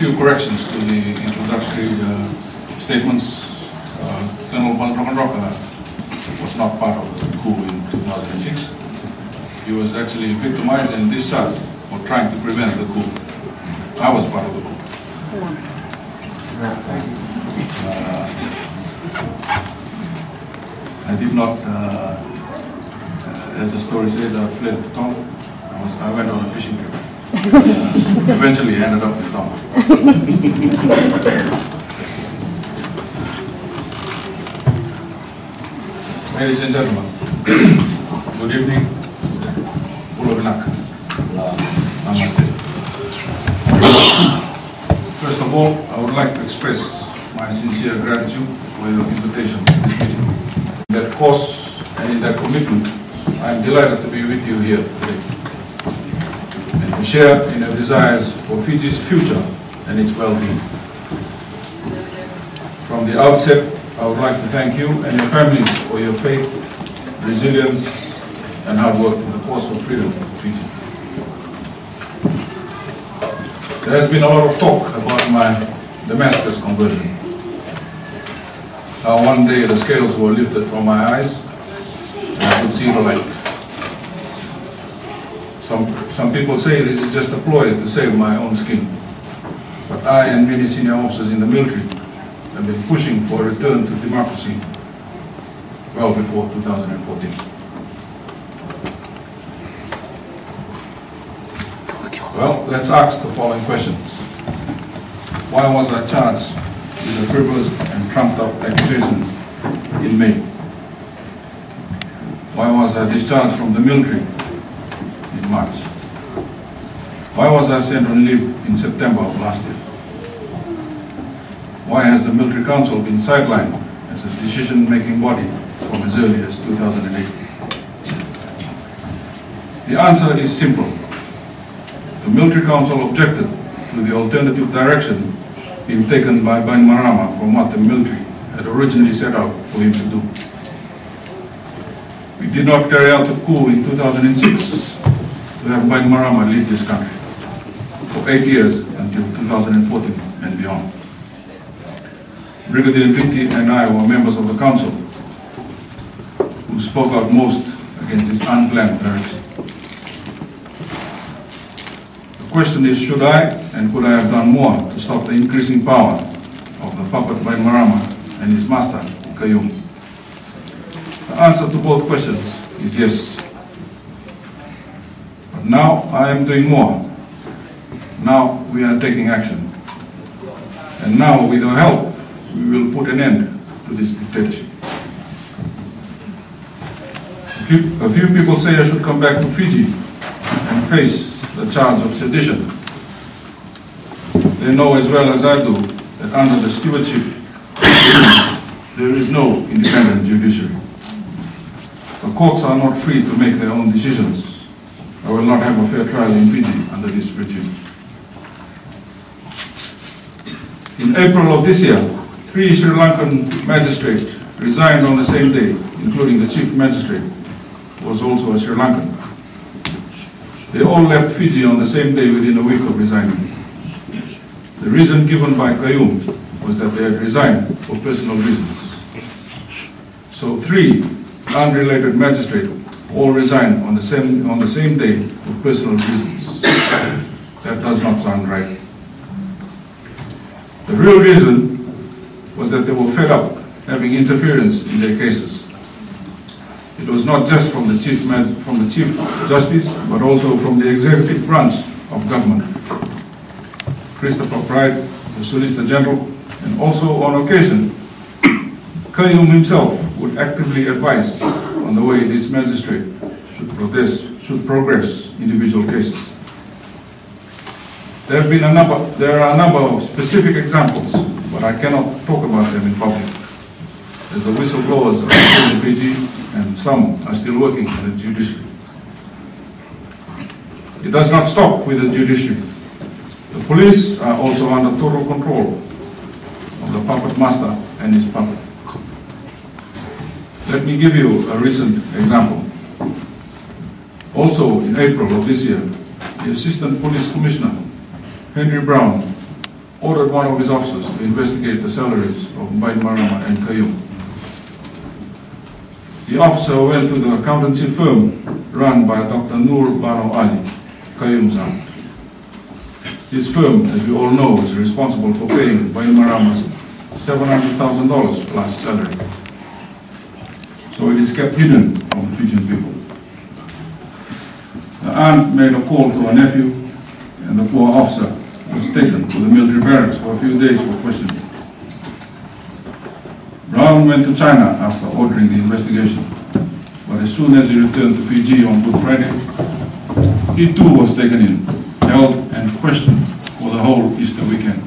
few corrections to the introductory statements. Jone Baledrokadroka was not part of the coup in 2006. He was actually victimized and discharged for trying to prevent the coup. I was part of the coup. I did not, as the story says, I fled to Tonga. I went on a fishing trip. Eventually I ended up in Tonga. Ladies and gentlemen, good evening. Namaste. First of all, I would like to express my sincere gratitude for your invitation to this meeting. In that cause and in that commitment, I am delighted to be with you here today and to share in our desires for Fiji's future and its well-being. From the outset, I would like to thank you and your families for your faith, resilience, and hard work in the cause of freedom for Fiji. There has been a lot of talk about my Damascus conversion. How one day the scales were lifted from my eyes and I could see the light. Some people say this is just a ploy to save my own skin. But I and many senior officers in the military have been pushing for a return to democracy well before 2014. Well, let's ask the following questions. Why was I charged with a frivolous and trumped-up accusation in May? Why was I discharged from the military in March? Why was I sent on leave in September of last year? Why has the Military Council been sidelined as a decision-making body from as early as 2008? The answer is simple. The Military Council objected to the alternative direction being taken by Waimaro from what the military had originally set out for him to do. We did not carry out the coup in 2006 to have Waimaro lead this country for 8 years until 2014 and beyond. Brigadier Viti and I were members of the council who spoke out most against this unplanned direction. The question is, should I and could I have done more to stop the increasing power of the puppet Waimaro and his master, Kayum? The answer to both questions is yes. But now I am doing more. Now we are taking action. And now, with your help, we will put an end to this dictatorship. A few people say I should come back to Fiji and face the charge of sedition. They know as well as I do that under the stewardship there is no independent judiciary. The courts are not free to make their own decisions. I will not have a fair trial in Fiji under this regime. In April of this year, 3 Sri Lankan magistrates resigned on the same day, including the chief magistrate, who was also a Sri Lankan. They all left Fiji on the same day within a week of resigning. The reason given by Kayum was that they had resigned for personal reasons. So 3 unrelated magistrates all resigned on the same day for personal reasons. That does not sound right. The real reason was that they were fed up having interference in their cases. It was not just from the Chief Justice, but also from the executive branch of government. Christopher Pride, the Solicitor General, and also on occasion, Kayum himself would actively advise on the way this magistrate should progress individual cases. There are a number of specific examples, but I cannot talk about them in public, as the whistleblowers are still in Fiji and some are still working in the judiciary. It does not stop with the judiciary. The police are also under total control of the puppet master and his puppet. Let me give you a recent example. Also in April of this year, the Assistant Police Commissioner, Henry Brown, ordered one of his officers to investigate the salaries of Waimaro and Kayum. The officer went to the accountancy firm run by Dr. Noor Bano Ali, Kayum's aunt. This firm, as we all know, is responsible for paying Waimara's $700,000 plus salary. So it is kept hidden from the Fijian people. The aunt made a call to her nephew, and the poor officer was taken to the military barracks for a few days for questioning. Brown went to China after ordering the investigation, but as soon as he returned to Fiji on Good Friday, he too was taken in, held and questioned for the whole Easter weekend.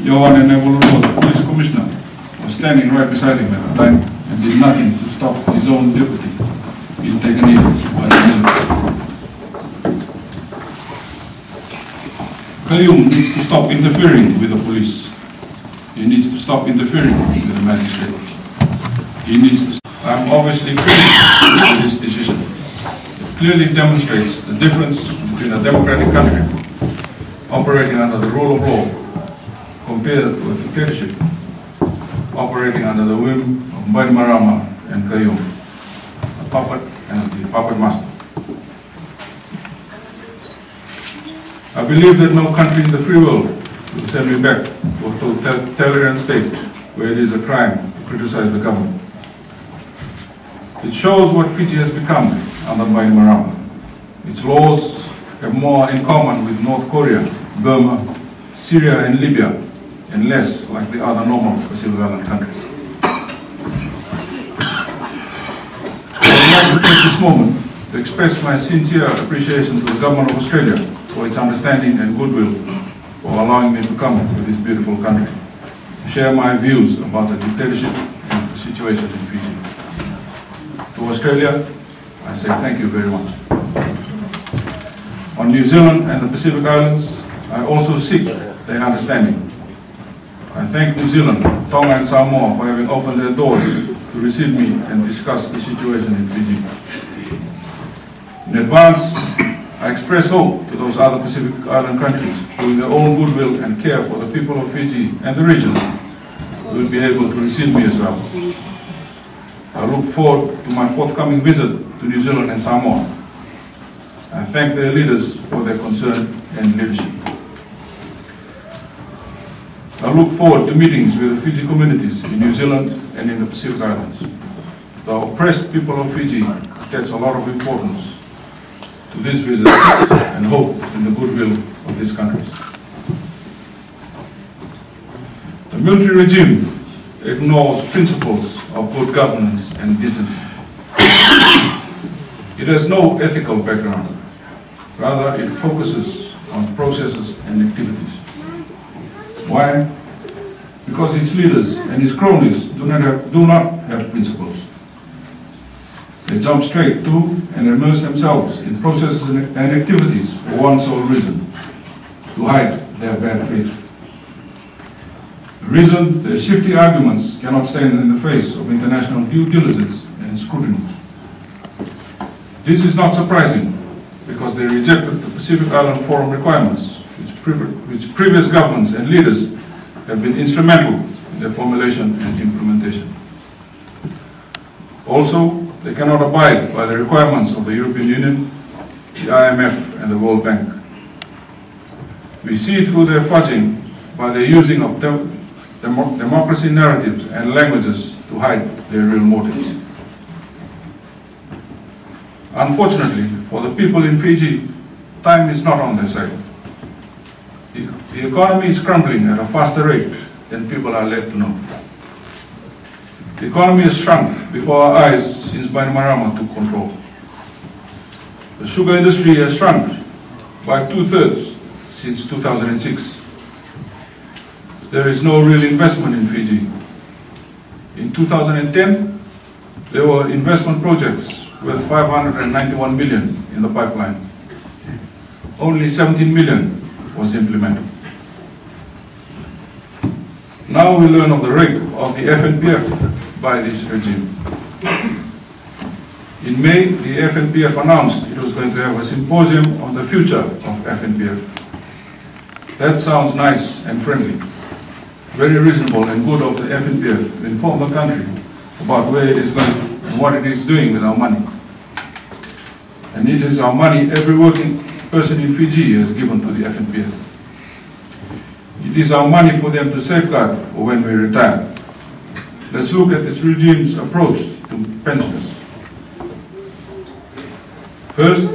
Jone Baledrokadroka, the police commissioner, was standing right beside him at the time and did nothing to stop his own deputy being taken in by the military. Kayum needs to stop interfering with the police. He needs to stop interfering with the magistrate. He needs to. I'm obviously critical of this decision. It clearly demonstrates the difference between a democratic country operating under the rule of law compared to a dictatorship operating under the whim of Waimaro and Kayum, a puppet and the puppet master. I believe that no country in the free world will send me back to a totalitarian state where it is a crime to criticize the government. It shows what Fiji has become under Waimaro. Its laws have more in common with North Korea, Burma, Syria and Libya, and less like the other normal Pacific Island countries. I would like to take this moment to express my sincere appreciation to the Government of Australia for its understanding and goodwill for allowing me to come to this beautiful country to share my views about the dictatorship and the situation in Fiji. To Australia, I say thank you very much. On New Zealand and the Pacific Islands, I also seek their understanding. I thank New Zealand, Tonga and Samoa for having opened their doors to receive me and discuss the situation in Fiji. In advance, I express hope to those other Pacific Island countries who in their own goodwill and care for the people of Fiji and the region will be able to receive me as well. I look forward to my forthcoming visit to New Zealand and Samoa. I thank their leaders for their concern and leadership. I look forward to meetings with the Fiji communities in New Zealand and in the Pacific Islands. The oppressed people of Fiji attach a lot of importance to this visit and hope in the goodwill of these countries. The military regime ignores principles of good governance and decency. It has no ethical background. Rather, it focuses on processes and activities. Why? Because its leaders and its cronies do not have principles. They jump straight to and immerse themselves in processes and activities for one sole reason: to hide their bad faith. The reason their shifty arguments cannot stand in the face of international due diligence and scrutiny. This is not surprising, because they rejected the Pacific Island Forum requirements, which previous governments and leaders have been instrumental in their formulation and implementation. Also, they cannot abide by the requirements of the European Union, the IMF and the World Bank. We see through their fudging by their using of democracy narratives and languages to hide their real motives. Unfortunately, for the people in Fiji, time is not on their side. The economy is crumbling at a faster rate than people are led to know. The economy has shrunk before our eyes since Waimaro took control. The sugar industry has shrunk by 2/3 since 2006. There is no real investment in Fiji. In 2010, there were investment projects worth 591 million in the pipeline. Only 17 million was implemented. Now we learn of the rape of the FNPF by this regime. In May, the FNPF announced it was going to have a symposium on the future of FNPF. That sounds nice and friendly. Very reasonable and good of the FDF to inform the country about where it is going and what it is doing with our money. And it is our money every working person in Fiji has given to the FDF. It is our money for them to safeguard for when we retire. Let's look at this regime's approach to pensioners. First,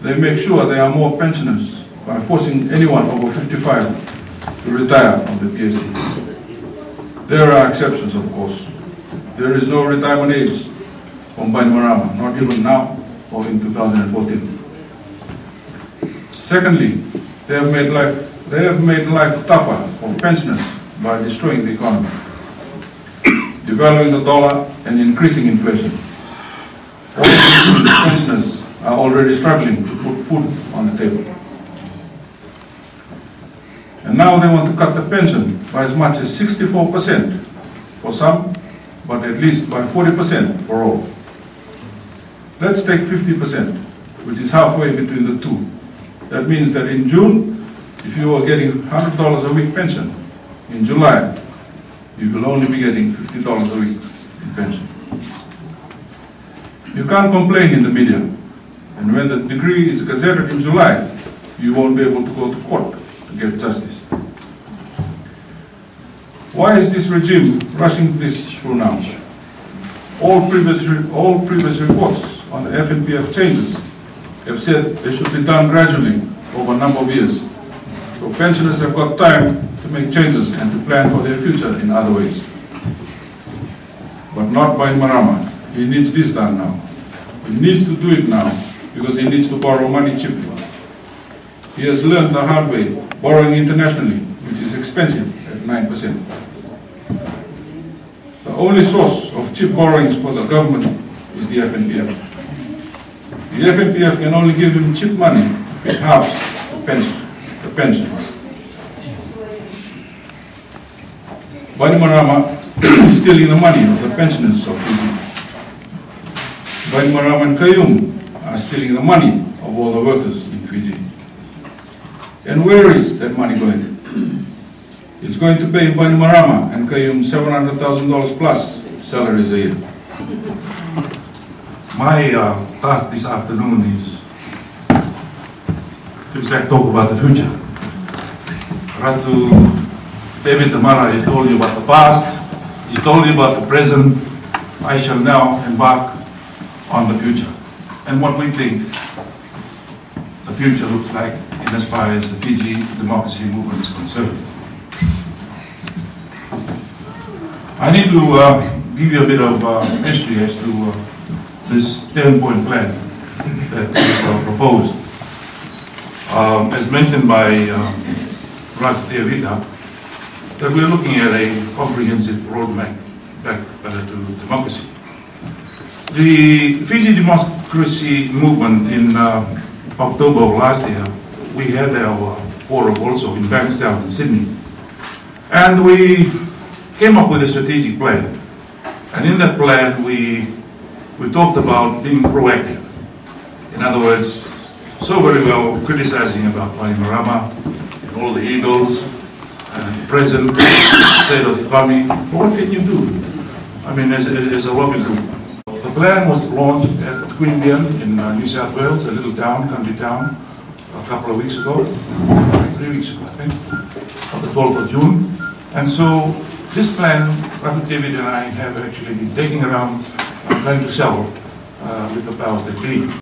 they make sure there are more pensioners by forcing anyone over 55 to retire from the PSC. There are exceptions, of course. There is no retirement age from Waimaro, not even now or in 2014. Secondly, they have made life tougher for pensioners by destroying the economy, devaluing the dollar and increasing inflation. All these pensioners are already struggling to put food on the table. And now they want to cut the pension by as much as 64% for some, but at least by 40% for all. Let's take 50%, which is halfway between the two. That means that in June, if you are getting $100 a week pension, in July, you will only be getting $50 a week in pension. You can't complain in the media, and when the decree is gazetted in July, you won't be able to go to court to get justice. Why is this regime rushing this through now? All previous reports on the FDF changes have said they should be done gradually over a number of years. So pensioners have got time to make changes and to plan for their future in other ways. But not by Waimaro. He needs this done now. He needs to do it now because he needs to borrow money cheaply. He has learned the hard way, borrowing internationally, which is expensive at 9%. The only source of cheap borrowings for the government is the FDF. The FDF can only give him cheap money if it halves the pensions. Waimaro is stealing the money of the pensioners of Fiji. Waimaro and Kayum are stealing the money of all the workers in Fiji. And where is that money going? It's going to pay Waimaro and Kayum $700,000 plus salaries a year. My task this afternoon is to talk about the future. Ratu Tevita Mara has told you about the past, he's told you about the present. I shall now embark on the future and what we think the future looks like in as far as the Fiji democracy movement is concerned. I need to give you a bit of history as to this 10-point plan that is proposed. As mentioned by Ratu Tevita, that we're looking at a comprehensive roadmap back to democracy. The Fiji democracy movement in October of last year, we had our forum also in Bankstown in Sydney. And we came up with a strategic plan. And in that plan, we talked about being proactive. In other words, so very well criticizing about Waimaro and all the evils and the present state of the economy. What can you do? I mean, as a working group. The plan was launched at Quenbeyan in New South Wales, a little town, country town, a couple of weeks ago, 3 weeks ago, I think, on the 12th of June. And so this plan, Ratu Tevita and I have actually been taking around trying to sell with the powers that be.